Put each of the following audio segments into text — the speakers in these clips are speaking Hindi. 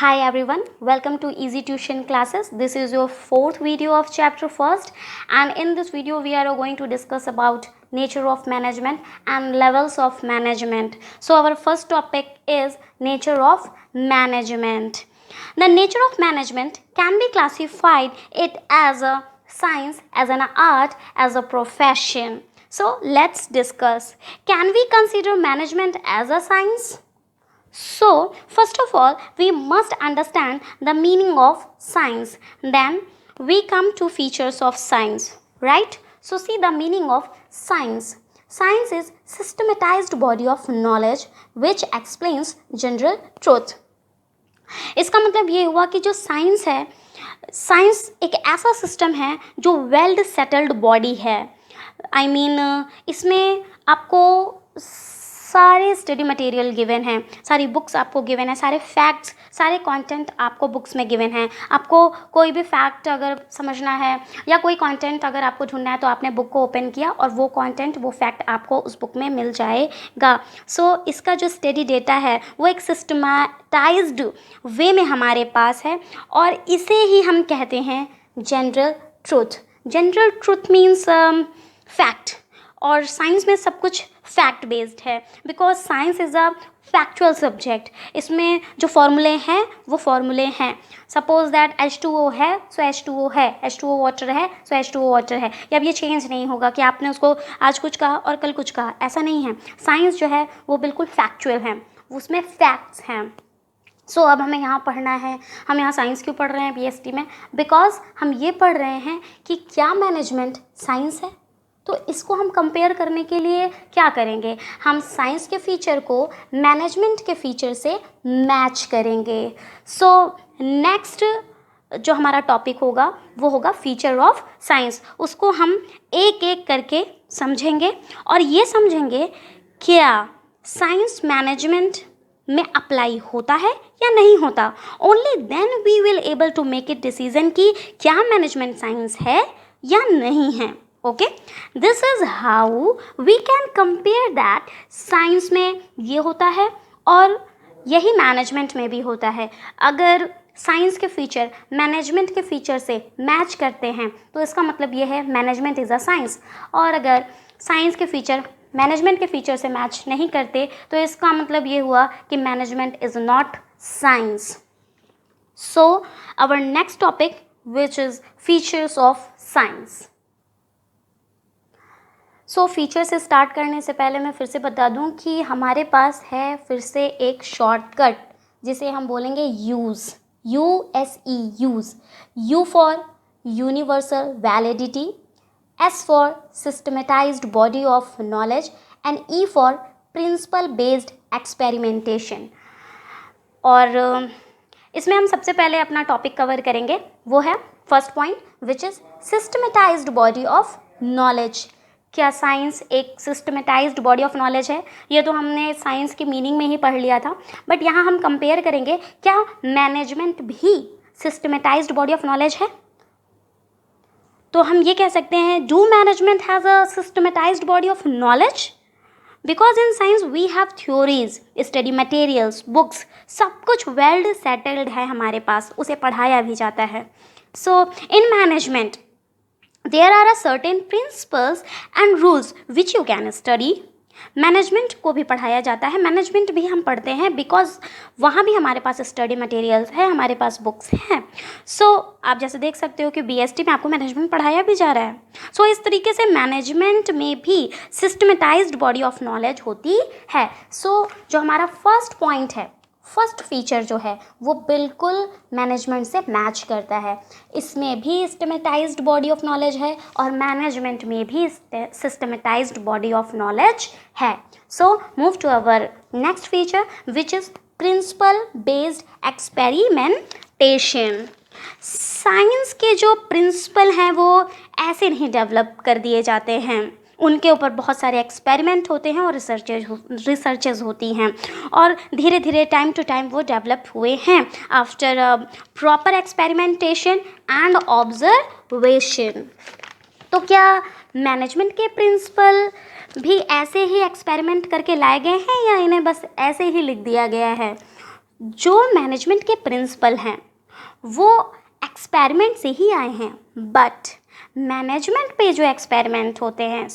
Hi everyone, welcome to Easy Tuition Classes. This is your fourth video of chapter first, and in this video we are going to discuss about nature of management and levels of management. So our first topic is nature of management. The nature of management can be classified it as a science, as an art, as a profession. So let's discuss. Can we consider management as a science? So, first of all, we must understand the meaning of science. Then, we come to features of science, right? So, see the meaning of science. Science is systematized body of knowledge which explains general truth. इसका मतलब ये हुआ कि जो साइंस है, साइंस एक ऐसा सिस्टम है जो वेल सेटल्ड बॉडी है. आई मीन इसमें आपको सारे स्टडी मटेरियल गिवन हैं, सारी बुक्स आपको गिवन है, सारे फैक्ट्स, सारे कंटेंट आपको बुक्स में गिवन हैं. आपको कोई भी फैक्ट अगर समझना है या कोई कंटेंट अगर आपको ढूंढना है तो आपने बुक को ओपन किया और वो कंटेंट, वो फैक्ट आपको उस बुक में मिल जाएगा. सो इसका जो स्टडी डेटा है वो एक सिस्टमैटाइज्ड वे में हमारे पास है और इसे ही हम कहते हैं general truth. General truth means fact, और साइंस में सब कुछ फैक्ट बेस्ड है because science is a factual subject. इसमें जो फॉर्मूले हैं वो फॉर्मूले हैं. सपोज दैट H2O है सो H2O है, H2O वाटर है सो H2O वाटर है. अब ये चेंज नहीं होगा कि आपने उसको आज कुछ कहा और कल कुछ कहा, ऐसा नहीं है. साइंस जो है वो बिल्कुल फैक्चुअल है, उसमें फैक्ट्स हैं. सो अब हमें यहाँ पढ़ना है. हम यहाँ साइंस क्यों पढ़ रहे हैं BST में? बिकॉज हम ये पढ़ रहे हैं कि क्या मैनेजमेंट साइंस है. तो इसको हम कंपेयर करने के लिए क्या करेंगे, हम साइंस के फीचर को मैनेजमेंट के फीचर से मैच करेंगे. सो नेक्स्ट जो हमारा टॉपिक होगा वो होगा फीचर ऑफ साइंस. उसको हम एक एक करके समझेंगे और ये समझेंगे क्या साइंस मैनेजमेंट में अप्लाई होता है या नहीं होता. Only then we will able to make it decision कि क्या मैनेजमेंट साइंस है या नहीं है. Okay, this is how we can compare that science में ये होता है और यही मैनेजमेंट में भी होता है. अगर साइंस के फीचर मैनेजमेंट के फीचर से मैच करते हैं तो इसका मतलब ये है मैनेजमेंट इज़ अ साइंस, और अगर साइंस के फीचर मैनेजमेंट के फीचर से मैच नहीं करते तो इसका मतलब ये हुआ कि management is not science. So our next topic which is features of science. सो फीचर से स्टार्ट करने से पहले मैं फिर से बता दूं कि हमारे पास है फिर से एक शॉर्टकट जिसे हम बोलेंगे use, USE, use. U for universal validity, S for systematised body of knowledge and E for principal based experimentation. और इसमें हम सबसे पहले अपना टॉपिक कवर करेंगे, वो है first point which is systematised body of knowledge. क्या साइंस एक सिस्टमेटाइज्ड बॉडी ऑफ नॉलेज है? ये तो हमने साइंस की मीनिंग में ही पढ़ लिया था, बट यहाँ हम कंपेयर करेंगे क्या मैनेजमेंट भी सिस्टमेटाइज्ड बॉडी ऑफ नॉलेज है. तो हम ये कह सकते हैं do management has a systematized body of knowledge. Because in science we have theories, study materials, books, सब कुछ वेल सेटल्ड है हमारे पास, उसे पढ़ाया भी जाता है. So in management there are a certain principles and rules which you can study. Management को भी पढ़ाया जाता है, मैनेजमेंट भी हम पढ़ते हैं बिकॉज वहाँ भी हमारे पास स्टडी मटेरियल्स है, हमारे पास बुक्स हैं. सो आप जैसे देख सकते हो कि BST में आपको मैनेजमेंट पढ़ाया भी जा रहा है. सो इस तरीके से मैनेजमेंट में भी सिस्टमेटाइज्ड बॉडी ऑफ नॉलेज होती है. सो जो हमारा फर्स्ट पॉइंट है, फर्स्ट फीचर जो है वो बिल्कुल मैनेजमेंट से मैच करता है. इसमें भी सिस्टमेटाइज्ड बॉडी ऑफ नॉलेज है और मैनेजमेंट में भी सिस्टमेटाइज्ड बॉडी ऑफ नॉलेज है. So move to our next feature which is principle based experimentation. Science के जो प्रिंसिपल हैं वो ऐसे नहीं डेवलप कर दिए जाते हैं, उनके ऊपर बहुत सारे एक्सपेरिमेंट होते हैं और रिसर्चेज होती हैं और धीरे धीरे टाइम टू टाइम वो डेवलप हुए हैं after proper experimentation and observation. तो क्या मैनेजमेंट के प्रिंसिपल भी ऐसे ही एक्सपेरिमेंट करके लाए गए हैं या इन्हें बस ऐसे ही लिख दिया गया है? जो मैनेजमेंट के प्रिंसिपल हैं वो एक्सपेरिमेंट से ही आए हैं, बट मैनेजमेंट पे जो एक्सपेरिमेंट होते हैं,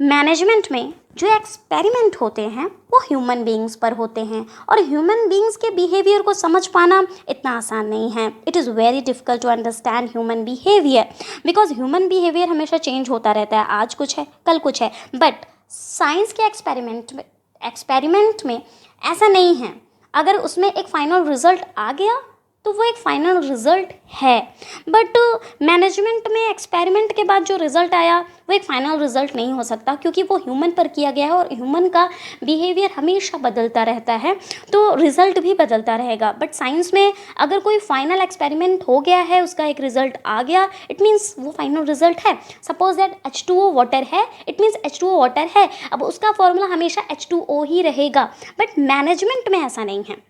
मैनेजमेंट में जो एक्सपेरिमेंट होते हैं वो ह्यूमन बीइंग्स पर होते हैं, और ह्यूमन बीइंग्स के बिहेवियर को समझ पाना इतना आसान नहीं है. It is very difficult to understand human behaviour, because human behaviour हमेशा चेंज होता रहता है. आज कुछ है, कल कुछ है, बट साइंस के एक्सपेरिमेंट में ऐसा नहीं है. अगर उसमें एक फाइनल रिजल्ट आ गया तो वो एक फाइनल रिजल्ट है, बट मैनेजमेंट में एक्सपेरिमेंट के बाद जो रिजल्ट आया वो एक फाइनल रिजल्ट नहीं हो सकता, क्योंकि वो ह्यूमन पर किया गया है और ह्यूमन का बिहेवियर हमेशा बदलता रहता है, तो रिजल्ट भी बदलता रहेगा. बट साइंस में अगर कोई फाइनल एक्सपेरिमेंट हो गया है, उसका एक रिजल्ट आ गया, इट मीन्स वो फाइनल रिजल्ट है. सपोज दैट H2O वाटर है, इट मीन्स H2O वाटर है, अब उसका फॉर्मूला हमेशा H2O ही रहेगा. बट मैनेजमेंट में ऐसा नहीं है.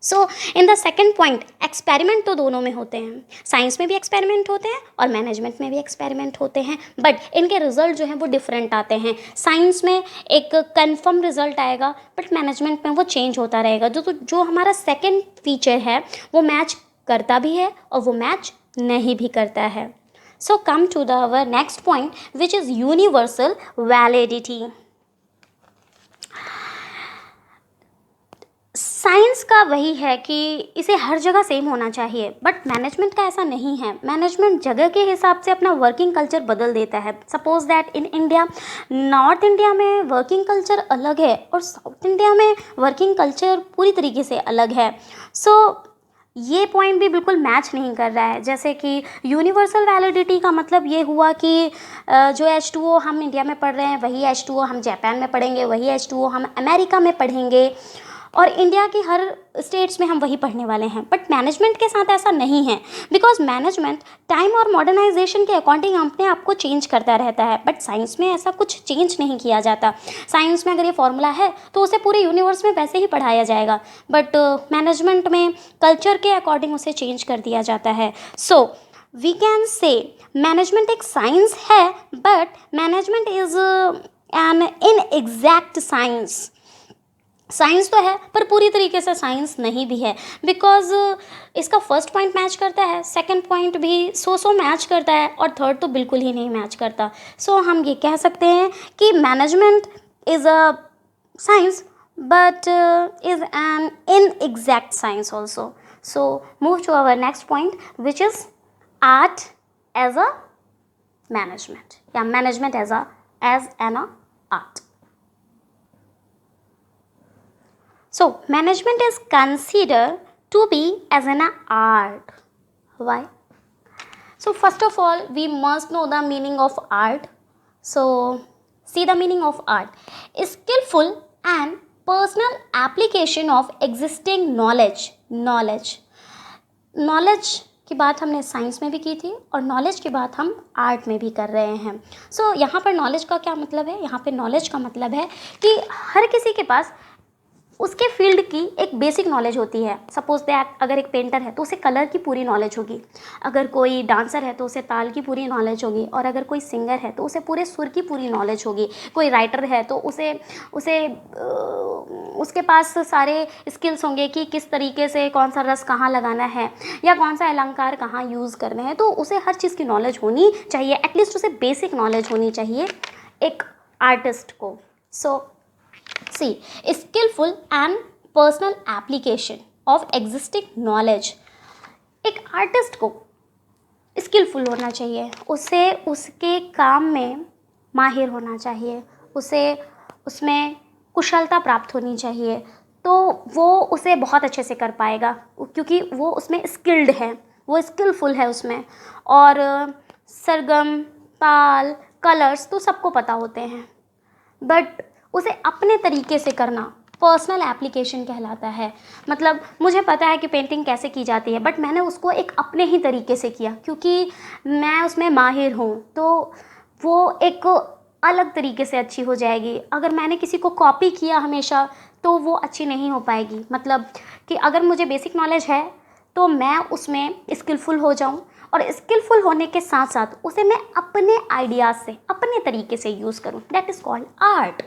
So in the second point, experiment तो दोनों में होते हैं. साइंस में भी एक्सपेरिमेंट होते हैं और मैनेजमेंट में भी एक्सपेरिमेंट होते हैं, बट इनके रिजल्ट जो हैं वो डिफरेंट आते हैं. साइंस में एक कन्फर्म रिजल्ट आएगा, बट मैनेजमेंट में वो चेंज होता रहेगा. जो हमारा सेकेंड फीचर है वो मैच करता भी है और वो मैच नहीं भी करता है. So come to the our next point, which is universal validity. Science का वही है कि इसे हर जगह सेम होना चाहिए, बट मैनेजमेंट का ऐसा नहीं है. मैनेजमेंट जगह के हिसाब से अपना वर्किंग कल्चर बदल देता है. Suppose that in India, north India में वर्किंग कल्चर अलग है और साउथ इंडिया में वर्किंग कल्चर पूरी तरीके से अलग है. सो ये पॉइंट भी बिल्कुल मैच नहीं कर रहा है. जैसे कि यूनिवर्सल वैलिडिटी का मतलब ये हुआ कि जो H2O हम इंडिया में पढ़ रहे हैं वही H2O हम जापान में पढ़ेंगे, वही H2O हम अमेरिका में पढ़ेंगे, और इंडिया की हर स्टेट्स में हम वही पढ़ने वाले हैं. बट मैनेजमेंट के साथ ऐसा नहीं है, बिकॉज मैनेजमेंट टाइम और मॉडर्नाइजेशन के अकॉर्डिंग अपने आप को चेंज करता रहता है. बट साइंस में ऐसा कुछ चेंज नहीं किया जाता. साइंस में अगर ये फॉर्मूला है तो उसे पूरे यूनिवर्स में वैसे ही पढ़ाया जाएगा, बट मैनेजमेंट में कल्चर के अकॉर्डिंग उसे चेंज कर दिया जाता है. So we can say management एक साइंस है, but management is an inexact science. Science तो है पर पूरी तरीके से साइंस नहीं भी है, बिकॉज इसका फर्स्ट पॉइंट मैच करता है, सेकंड पॉइंट भी सो मैच करता है, और थर्ड तो बिल्कुल ही नहीं मैच करता. सो हम ये कह सकते हैं कि management is a science but is an inexact science also. So move to our next point, which is art as a management, या management as an art. So, management is considered to be as an art. Why? So, first of all, we must know the meaning of art. So, see the meaning of art. Skillful and personal application of existing knowledge. Knowledge की बात हमने साइंस में भी की थी और नॉलेज की बात हम आर्ट में भी कर रहे हैं. सो यहाँ पर नॉलेज का क्या मतलब है? यहाँ पे नॉलेज का मतलब है कि हर किसी के पास उसके फील्ड की एक बेसिक नॉलेज होती है. सपोज दैट अगर एक पेंटर है तो उसे कलर की पूरी नॉलेज होगी, अगर कोई डांसर है तो उसे ताल की पूरी नॉलेज होगी, और अगर कोई सिंगर है तो उसे पूरे सुर की पूरी नॉलेज होगी, कोई राइटर है तो उसे उसके पास सारे स्किल्स होंगे कि किस तरीके से कौन सा रस कहाँ लगाना है या कौन सा अलंकार कहाँ यूज़ करने हैं. तो उसे हर चीज़ की नॉलेज होनी चाहिए, एटलीस्ट उसे बेसिक नॉलेज होनी चाहिए एक आर्टिस्ट को. सो See, skillful and personal application of existing knowledge. एक आर्टिस्ट को स्किलफुल होना चाहिए, उसे उसके काम में माहिर होना चाहिए, उसे उसमें कुशलता प्राप्त होनी चाहिए, तो वो उसे बहुत अच्छे से कर पाएगा क्योंकि वो उसमें स्किल्ड है, वो स्किलफुल है उसमें. और सरगम, ताल, कलर्स तो सबको पता होते हैं, बट उसे अपने तरीके से करना पर्सनल एप्लीकेशन कहलाता है. मतलब मुझे पता है कि पेंटिंग कैसे की जाती है, बट मैंने उसको एक अपने ही तरीके से किया क्योंकि मैं उसमें माहिर हूँ, तो वो एक अलग तरीके से अच्छी हो जाएगी. अगर मैंने किसी को कॉपी किया हमेशा तो वो अच्छी नहीं हो पाएगी. मतलब कि अगर मुझे बेसिक नॉलेज है तो मैं उसमें स्किलफुल हो जाऊँ, और स्किलफुल होने के साथ साथ उसे मैं अपने आइडियाज़ से अपने तरीके से यूज़ करूँ. That is called art.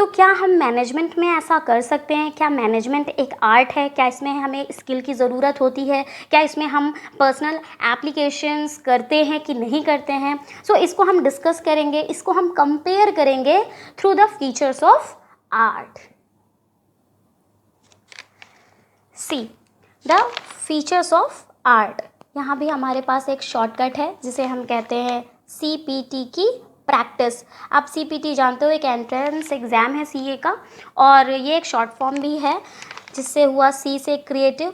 तो क्या हम मैनेजमेंट में ऐसा कर सकते हैं? क्या मैनेजमेंट एक आर्ट है? क्या इसमें हमें स्किल की ज़रूरत होती है? क्या इसमें हम पर्सनल एप्लीकेशंस करते हैं कि नहीं करते हैं? सो इसको हम डिस्कस करेंगे, इसको हम कंपेयर करेंगे through the features of art. See the features of art. यहाँ भी हमारे पास एक शॉर्टकट है जिसे हम कहते हैं CPT की प्रैक्टिस। आप CPT जानते हो, एक एंट्रेंस एग्ज़ाम है CA का, और ये एक शॉर्ट फॉर्म भी है जिससे हुआ C से क्रिएटिव,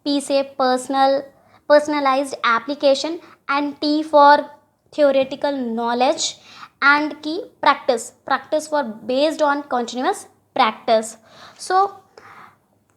P से personalised application, and T for theoretical knowledge, and की practice for based on continuous practice. So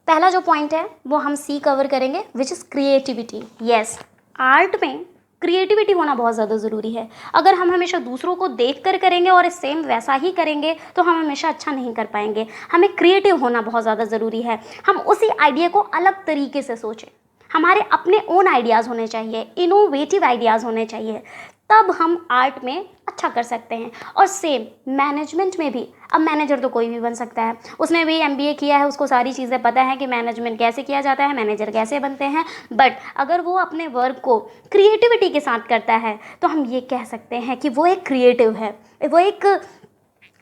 पहला जो पॉइंट है वो हम C कवर करेंगे, which is creativity. Yes, art में क्रिएटिविटी होना बहुत ज़्यादा ज़रूरी है। अगर हम हमेशा दूसरों को देख कर करेंगे और सेम वैसा ही करेंगे तो हम हमेशा अच्छा नहीं कर पाएंगे। हमें क्रिएटिव होना बहुत ज़्यादा ज़रूरी है। हम उसी आइडिया को अलग तरीके से सोचें, हमारे अपने ओन आइडियाज़ होने चाहिए, इनोवेटिव आइडियाज़ होने चाहिए, तब हम आर्ट में अच्छा कर सकते हैं। और सेम मैनेजमेंट में भी, अब मैनेजर तो कोई भी बन सकता है, उसने भी MBA किया है, उसको सारी चीज़ें पता है कि मैनेजमेंट कैसे किया जाता है, मैनेजर कैसे बनते हैं, बट अगर वो अपने वर्क को क्रिएटिविटी के साथ करता है तो हम ये कह सकते हैं कि वो एक क्रिएटिव है, वो एक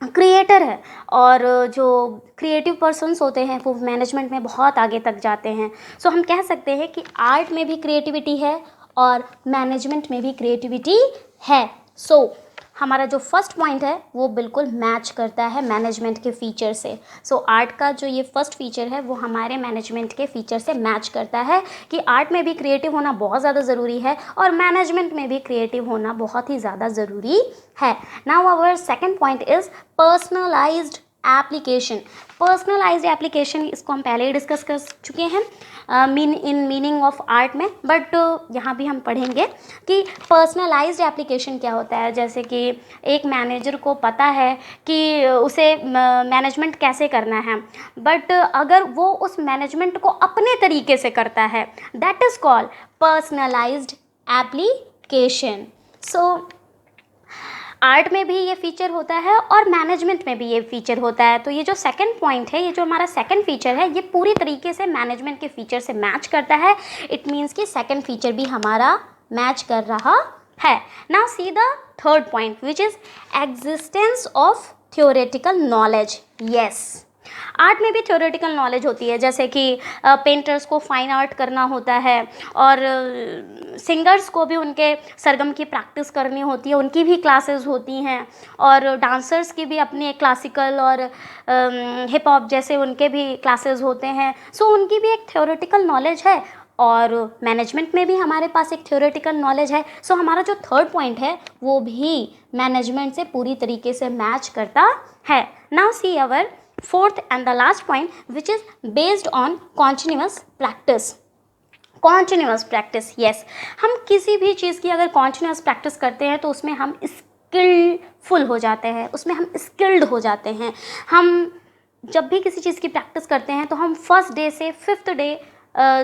क्रिएटर है। और जो क्रिएटिव पर्सन्स होते हैं वो मैनेजमेंट में बहुत आगे तक जाते हैं। सो हम कह सकते हैं कि आर्ट में भी क्रिएटिविटी है और मैनेजमेंट में भी क्रिएटिविटी है। सो हमारा जो फर्स्ट पॉइंट है वो बिल्कुल मैच करता है मैनेजमेंट के फीचर से। सो आर्ट का जो ये फर्स्ट फीचर है वो हमारे मैनेजमेंट के फीचर से मैच करता है कि आर्ट में भी क्रिएटिव होना बहुत ज़्यादा ज़रूरी है और मैनेजमेंट में भी क्रिएटिव होना बहुत ही ज़्यादा ज़रूरी है। Now our second point is personalised application. Personalised application, इसको हम पहले ही डिस्कस कर चुके हैं मीनिंग ऑफ आर्ट में, बट यहाँ भी हम पढ़ेंगे कि पर्सनलाइज्ड एप्लीकेशन क्या होता है। जैसे कि एक मैनेजर को पता है कि उसे मैनेजमेंट कैसे करना है, बट अगर वो उस मैनेजमेंट को अपने तरीके से करता है, that is called personalised application. So art में भी ये फीचर होता है और मैनेजमेंट में भी ये फीचर होता है। तो ये जो सेकंड पॉइंट है, ये जो हमारा सेकंड फीचर है, ये पूरी तरीके से मैनेजमेंट के फीचर से मैच करता है। इट मीन्स कि सेकंड फीचर भी हमारा मैच कर रहा है। Now see the third point, which is existence of theoretical knowledge. Yes, art में भी थ्योरेटिकल नॉलेज होती है, जैसे कि पेंटर्स को फाइन आर्ट करना होता है और सिंगर्स को भी उनके सरगम की प्रैक्टिस करनी होती है, उनकी भी क्लासेस होती हैं, और डांसर्स की भी अपने क्लासिकल और हिप हॉप जैसे उनके भी क्लासेस होते हैं। सो उनकी भी एक थ्योरेटिकल नॉलेज है और मैनेजमेंट में भी हमारे पास एक थ्योरेटिकल नॉलेज है। सो हमारा जो थर्ड पॉइंट है वो भी मैनेजमेंट से पूरी तरीके से मैच करता है। Now see our fourth and the last point, which is based on continuous practice। continuous practice, yes, हम किसी भी चीज़ की अगर continuous practice करते हैं तो उसमें हम स्किलफुल हो जाते हैं, उसमें हम स्किल्ड हो जाते हैं। हम जब भी किसी चीज़ की प्रैक्टिस करते हैं तो हम फर्स्ट डे से फिफ्थ डे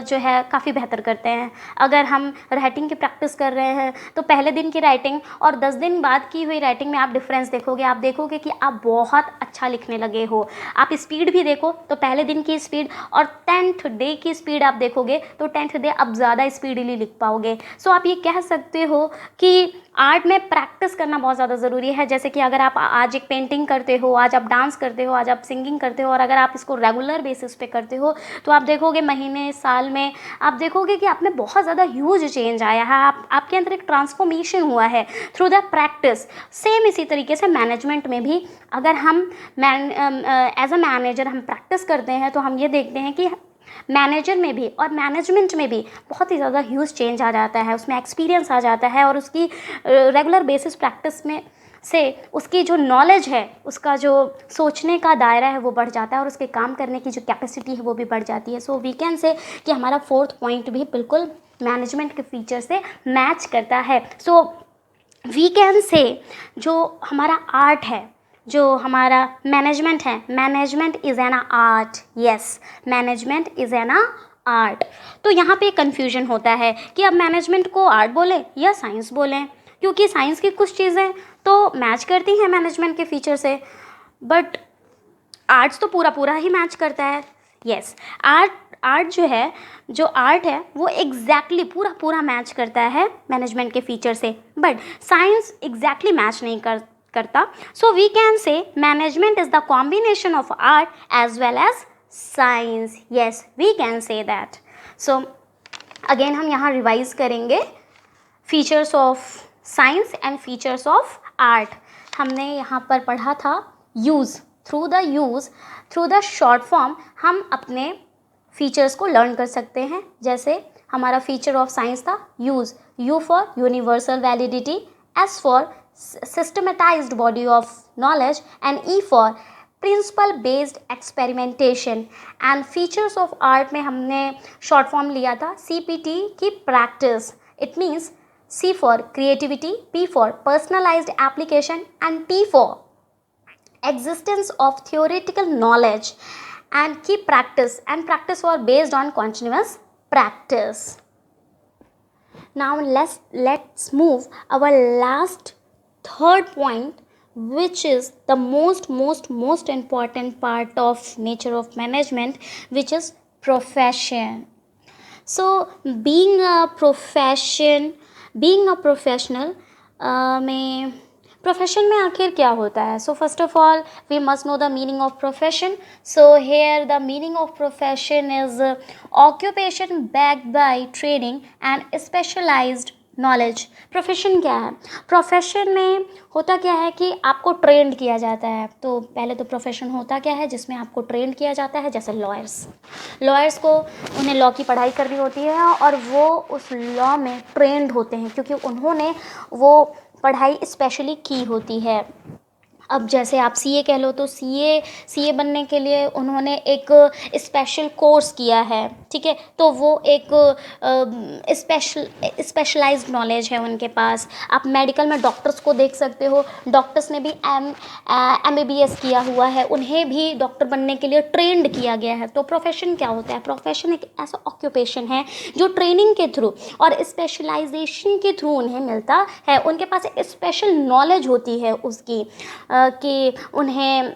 जो है काफ़ी बेहतर करते हैं। अगर हम राइटिंग की प्रैक्टिस कर रहे हैं तो पहले दिन की राइटिंग और 10 दिन बाद की हुई राइटिंग में आप डिफरेंस देखोगे। आप देखोगे कि आप बहुत अच्छा लिखने लगे हो। आप स्पीड भी देखो तो पहले दिन की स्पीड और 10th डे की स्पीड आप देखोगे तो 10th डे आप ज़्यादा स्पीडली लिख पाओगे। सो आप ये कह सकते हो कि आर्ट में प्रैक्टिस करना बहुत ज़्यादा ज़रूरी है। जैसे कि अगर आप आज एक पेंटिंग करते हो, आज आप डांस करते हो, आज आप सिंगिंग करते हो, और अगर आप इसको रेगुलर बेसिस पे करते हो तो आप देखोगे महीने साल में आप देखोगे कि आप में बहुत ज़्यादा ह्यूज चेंज आया है। आपके अंदर एक ट्रांसफॉर्मेशन हुआ है थ्रू द प्रैक्टिस। सेम इसी तरीके से मैनेजमेंट में भी अगर हम एज अ मैनेजर हम प्रैक्टिस करते हैं तो हम ये देखते हैं कि मैनेजर में भी और मैनेजमेंट में भी बहुत ही ज़्यादा ह्यूज चेंज आ जाता है, उसमें एक्सपीरियंस आ जाता है और उसकी रेगुलर बेसिस प्रैक्टिस में से उसकी जो नॉलेज है, उसका जो सोचने का दायरा है वो बढ़ जाता है और उसके काम करने की जो कैपेसिटी है वो भी बढ़ जाती है। सो वी कैन से कि हमारा फोर्थ पॉइंट भी बिल्कुल मैनेजमेंट के फीचर से मैच करता है। सो वी कैन से जो हमारा आर्ट है, जो हमारा मैनेजमेंट है, management is an art. Yes, management is an art. तो यहाँ पे कन्फ्यूजन होता है कि अब मैनेजमेंट को आर्ट बोलें या साइंस बोलें, क्योंकि साइंस की कुछ चीज़ें तो मैच करती हैं मैनेजमेंट के फीचर से, बट आर्ट्स तो पूरा पूरा ही मैच करता है। यस, आर्ट जो आर्ट है वो एग्जैक्टली पूरा पूरा मैच करता है मैनेजमेंट के फीचर से, बट साइंस एग्जैक्टली मैच नहीं करता। So we can say management is the combination of art as well as science. Yes, we can say that. So again हम यहाँ रिवाइज करेंगे features of science and features of art. हमने यहाँ पर पढ़ा था use, through the short form हम अपने फीचर्स को लर्न कर सकते हैं। जैसे हमारा फीचर ऑफ साइंस था use, you for universal validity, S for systematised body of knowledge and E for principal based experimentation. And features of art में हमने शॉर्ट फॉर्म लिया था CPT की practice. It means C for creativity, P for personalized application and T for existence of theoretical knowledge and key practice, and practice were based on continuous practice. Now let's move our last third point, which is the most important part of nature of management, which is profession. So being a professional profession में आखिर क्या होता है? So first of all we must know the meaning of profession. So here the meaning of profession is occupation backed by training and specialised knowledge. Profession क्या है? प्रोफेशन में होता क्या है कि आपको ट्रेंड किया जाता है। तो पहले तो प्रोफेशन होता क्या है जिसमें आपको ट्रेंड किया जाता है, जैसे लॉयर्स को उन्हें लॉ की पढ़ाई करनी होती है और वो उस लॉ में ट्रेंड होते हैं क्योंकि उन्होंने वो पढ़ाई स्पेशली की होती है। अब जैसे आप CA कह लो तो CA बनने के लिए उन्होंने एक स्पेशल कोर्स किया है, ठीक है, तो वो एक स्पेशलाइज्ड नॉलेज है उनके पास। आप मेडिकल में डॉक्टर्स को देख सकते हो, डॉक्टर्स ने भी MBBS किया हुआ है, उन्हें भी डॉक्टर बनने के लिए ट्रेंड किया गया है। तो प्रोफेशन क्या होता है? प्रोफेशन एक ऐसा ऑक्यूपेशन है जो ट्रेनिंग के थ्रू और स्पेशलाइजेशन के थ्रू उन्हें मिलता है। उनके पास एक स्पेशल नॉलेज होती है उसकी कि उन्हें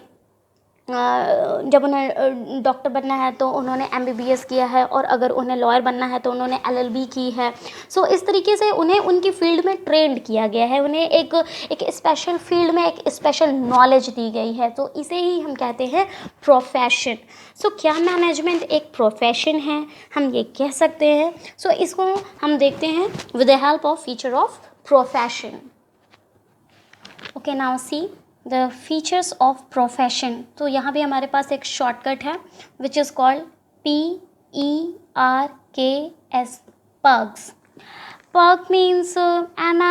जब उन्हें डॉक्टर बनना है तो उन्होंने MBBS किया है, और अगर उन्हें लॉयर बनना है तो उन्होंने LLB की है। सो इस तरीके से उन्हें उनकी फील्ड में ट्रेंड किया गया है, उन्हें एक स्पेशल फील्ड में एक स्पेशल नॉलेज दी गई है। तो इसे ही हम कहते हैं प्रोफेशन। सो क्या मैनेजमेंट एक प्रोफेशन है? हम ये कह सकते हैं। सो इसको हम देखते हैं with the help of feature of profession. Okay, now see the features of profession. तो यहाँ भी हमारे पास एक शॉर्टकट है which is called PERKS, PERKS। PERK means an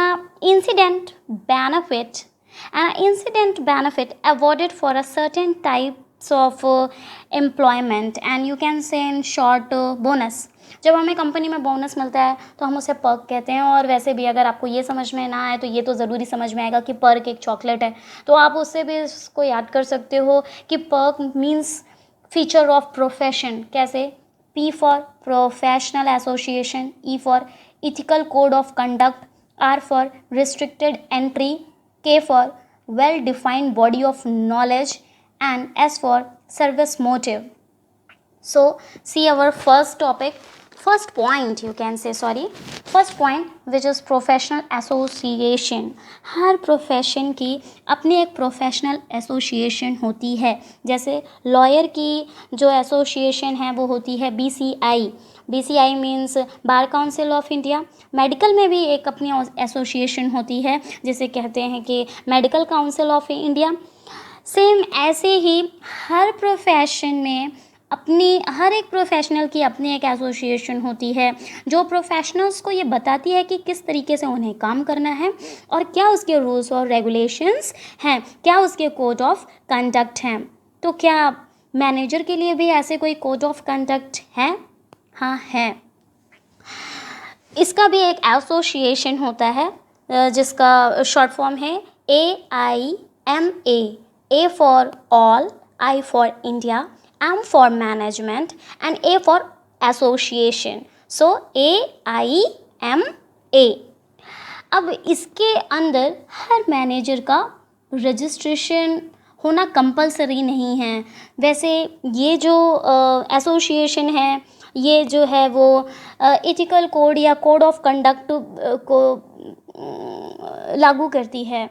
incident benefit awarded for a certain types of employment, and you can say in short bonus। जब हमें कंपनी में बोनस मिलता है तो हम उसे पर्क कहते हैं। और वैसे भी अगर आपको ये समझ में ना आए तो ये तो ज़रूरी समझ में आएगा कि पर्क एक चॉकलेट है, तो आप उससे भी इसको याद कर सकते हो कि perk means feature of profession. कैसे? P for professional association, E for ethical code of conduct, R for restricted entry, K for well defined body of knowledge, and S for service motive. So see our first point which is professional association। हर प्रोफेशन की अपनी एक प्रोफेशनल एसोसिएशन होती है। जैसे लॉयर की जो एसोसिएशन है वो होती है BCI means bar council of India. Medical में भी एक अपनी एसोसिएशन होती है जिसे कहते हैं कि medical council of India. Same ऐसे ही हर प्रोफेशन में हर एक प्रोफेशनल की अपनी एक एसोसिएशन होती है जो प्रोफेशनल्स को ये बताती है कि किस तरीके से उन्हें काम करना है और क्या उसके रूल्स और रेगुलेशंस हैं, क्या उसके कोड ऑफ कंडक्ट हैं। तो क्या मैनेजर के लिए भी ऐसे कोई कोड ऑफ कंडक्ट है? हाँ है। इसका भी एक एसोसिएशन होता है जिसका शॉर्ट फॉर्म है AIMA। A for all, I for India, M for management and A for association। So AIMA। अब इसके अंदर हर मैनेजर का रजिस्ट्रेशन होना कंपलसरी नहीं है। वैसे ये जो एसोसिएशन है, ये जो है वो एथिकल कोड या कोड ऑफ कंडक्ट को लागू करती है,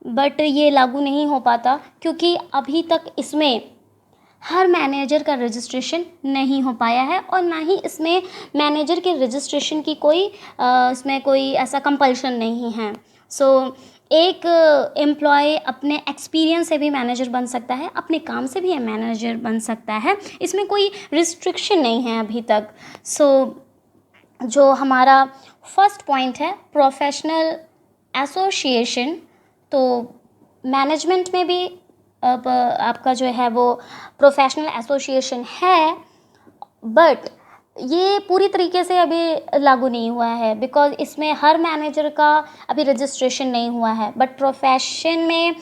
बट ये लागू नहीं हो पाता क्योंकि अभी तक इसमें हर मैनेजर का रजिस्ट्रेशन नहीं हो पाया है और ना ही इसमें मैनेजर के रजिस्ट्रेशन की कोई इसमें कोई ऐसा कंपल्शन नहीं है। सो एक एम्प्लॉय अपने एक्सपीरियंस से भी मैनेजर बन सकता है, अपने काम से भी मैनेजर बन सकता है, इसमें कोई रिस्ट्रिक्शन नहीं है अभी तक। सो जो हमारा फर्स्ट पॉइंट है प्रोफेशनल एसोसिएशन, तो मैनेजमेंट में भी अब आपका जो है वो प्रोफेशनल एसोसिएशन है, बट ये पूरी तरीके से अभी लागू नहीं हुआ है बिकॉज़ इसमें हर मैनेजर का अभी रजिस्ट्रेशन नहीं हुआ है। बट प्रोफेशन में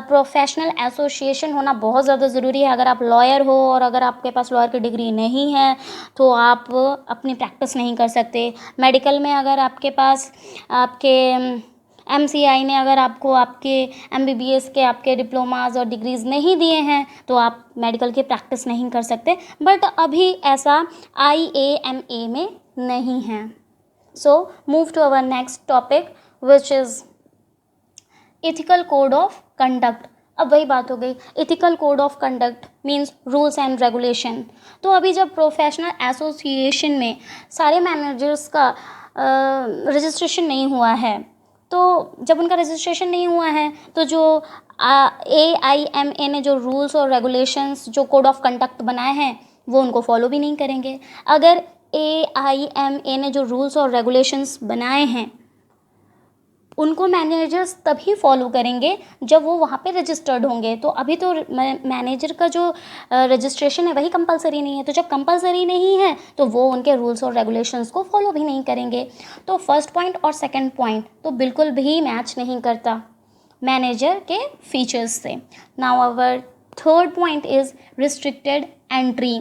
प्रोफेशनल एसोसिएशन होना बहुत ज़्यादा ज़रूरी है। अगर आप लॉयर हो और अगर आपके पास लॉयर की डिग्री नहीं है तो आप अपनी प्रैक्टिस नहीं कर सकते। मेडिकल में अगर आपके पास आपके MCI ने अगर आपको आपके MBBS के आपके डिप्लोमाज और डिग्रीज़ नहीं दिए हैं तो आप मेडिकल की प्रैक्टिस नहीं कर सकते, बट अभी ऐसा IAMA में नहीं है। So move to our next topic which is ethical code of conduct. अब वही बात हो गई, ethical code of conduct means rules and regulation. तो अभी जब प्रोफेशनल एसोसिएशन में सारे मैनेजर्स का रजिस्ट्रेशन नहीं हुआ है, तो जब उनका रजिस्ट्रेशन नहीं हुआ है तो जो AIMA ने जो रूल्स और रेगुलेशंस जो कोड ऑफ कंडक्ट बनाए हैं वो उनको फॉलो भी नहीं करेंगे। अगर AIMA ने जो रूल्स और रेगुलेशंस बनाए हैं उनको मैनेजर्स तभी फॉलो करेंगे जब वो वहाँ पे रजिस्टर्ड होंगे। तो अभी तो मैनेजर का जो रजिस्ट्रेशन है वही कंपलसरी नहीं है, तो जब कंपलसरी नहीं है तो वो उनके रूल्स और रेगुलेशंस को फॉलो भी नहीं करेंगे। तो फर्स्ट पॉइंट और सेकंड पॉइंट तो बिल्कुल भी मैच नहीं करता मैनेजर के फीचर्स से। Now our third point is restricted entry.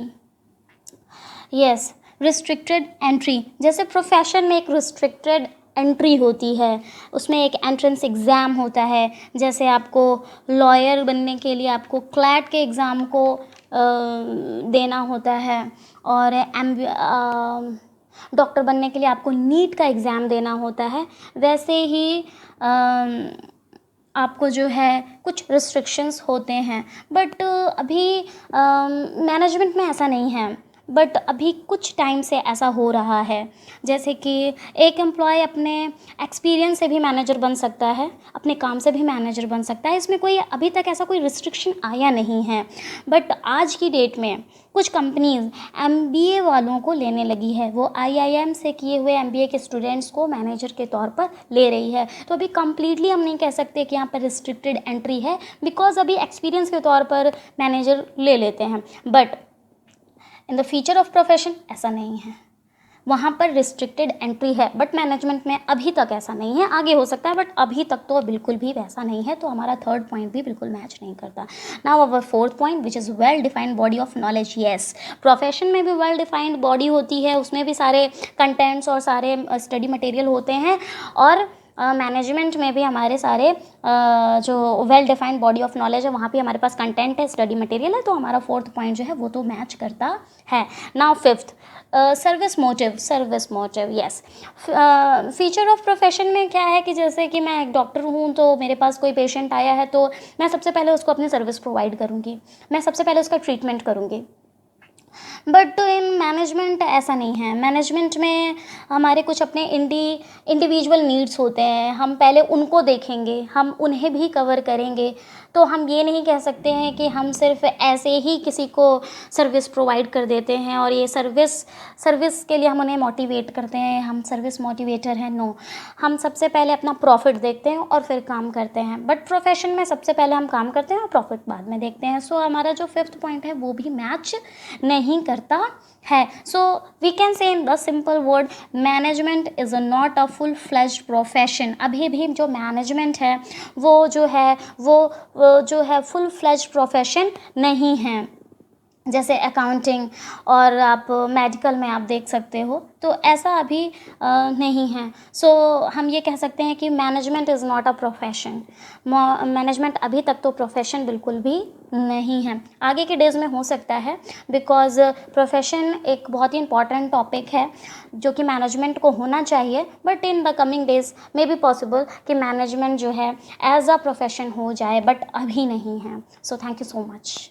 Yes, restricted entry, जैसे प्रोफेशन में एक रिस्ट्रिक्टेड एंट्री होती है, उसमें एक एंट्रेंस एग्ज़ाम होता है। जैसे आपको लॉयर बनने के लिए आपको क्लैट के एग्ज़ाम को देना होता है और डॉक्टर बनने के लिए आपको नीट का एग्ज़ाम देना होता है। वैसे ही आपको जो है कुछ रिस्ट्रिक्शंस होते हैं, बट अभी मैनेजमेंट में ऐसा नहीं है, बट अभी कुछ टाइम से ऐसा हो रहा है। जैसे कि एक एम्प्लॉय अपने एक्सपीरियंस से भी मैनेजर बन सकता है, अपने काम से भी मैनेजर बन सकता है, इसमें कोई अभी तक ऐसा कोई रिस्ट्रिक्शन आया नहीं है। बट आज की डेट में कुछ कंपनीज़ MBA वालों को लेने लगी है, वो IIM से किए हुए MBA के स्टूडेंट्स को मैनेजर के तौर पर ले रही है। तो अभी कम्प्लीटली हम नहीं कह सकते कि यहाँ पर रिस्ट्रिक्टेड एंट्री है, बिकॉज अभी एक्सपीरियंस के तौर पर मैनेजर ले लेते हैं, but in the future of profession ऐसा नहीं है, वहाँ पर रिस्ट्रिक्टेड एंट्री है। बट मैनेजमेंट में अभी तक ऐसा नहीं है, आगे हो सकता है, बट अभी तक तो बिल्कुल भी वैसा नहीं है। तो हमारा थर्ड पॉइंट भी बिल्कुल मैच नहीं करता। Now our fourth point which is well defined body of knowledge. Yes, profession में भी वेल डिफाइंड बॉडी होती है, उसमें भी सारे कंटेंट्स और सारे स्टडी मटेरियल होते हैं, और मैनेजमेंट में भी हमारे सारे जो well defined body of knowledge है वहाँ पे हमारे पास कंटेंट है, स्टडी मटेरियल है। तो हमारा फोर्थ पॉइंट जो है वो तो मैच करता है। Now fifth, service motive. Yes, feature of profession में क्या है कि जैसे कि मैं एक डॉक्टर हूँ तो मेरे पास कोई पेशेंट आया है तो मैं सबसे पहले उसको अपनी सर्विस प्रोवाइड करूँगी, मैं सबसे पहले उसका ट्रीटमेंट करूँगी। बट इन मैनेजमेंट ऐसा नहीं है। मैनेजमेंट में हमारे कुछ अपने इंडिविजुअल नीड्स होते हैं, हम पहले उनको देखेंगे, हम उन्हें भी कवर करेंगे। तो हम ये नहीं कह सकते हैं कि हम सिर्फ ऐसे ही किसी को सर्विस प्रोवाइड कर देते हैं और ये सर्विस के लिए हम उन्हें मोटिवेट करते हैं, हम सर्विस मोटिवेटर हैं। नो, हम सबसे पहले अपना प्रॉफिट देखते हैं और फिर काम करते हैं। बट प्रोफेशन में सबसे पहले हम काम करते हैं और प्रॉफिट बाद में देखते हैं। सो हमारा जो फिफ्थ पॉइंट है वो भी मैच नहीं करता है। So we can say in the simple word, management is not a full fledged profession. अभी भी जो मैनेजमेंट है वो जो है फुल फ्लेज्ड प्रोफेशन नहीं है। जैसे अकाउंटिंग और आप मेडिकल में आप देख सकते हो, तो ऐसा अभी नहीं है। सो हम ये कह सकते हैं कि management is not a profession. Management अभी तक तो प्रोफेशन बिल्कुल भी नहीं है, आगे के डेज़ में हो सकता है, बिकॉज़ प्रोफेशन एक बहुत ही इंपॉर्टेंट टॉपिक है जो कि मैनेजमेंट को होना चाहिए, but in the coming days may be possible कि मैनेजमेंट जो है एज अ प्रोफेशन हो जाए, बट अभी नहीं है। So thank you so much.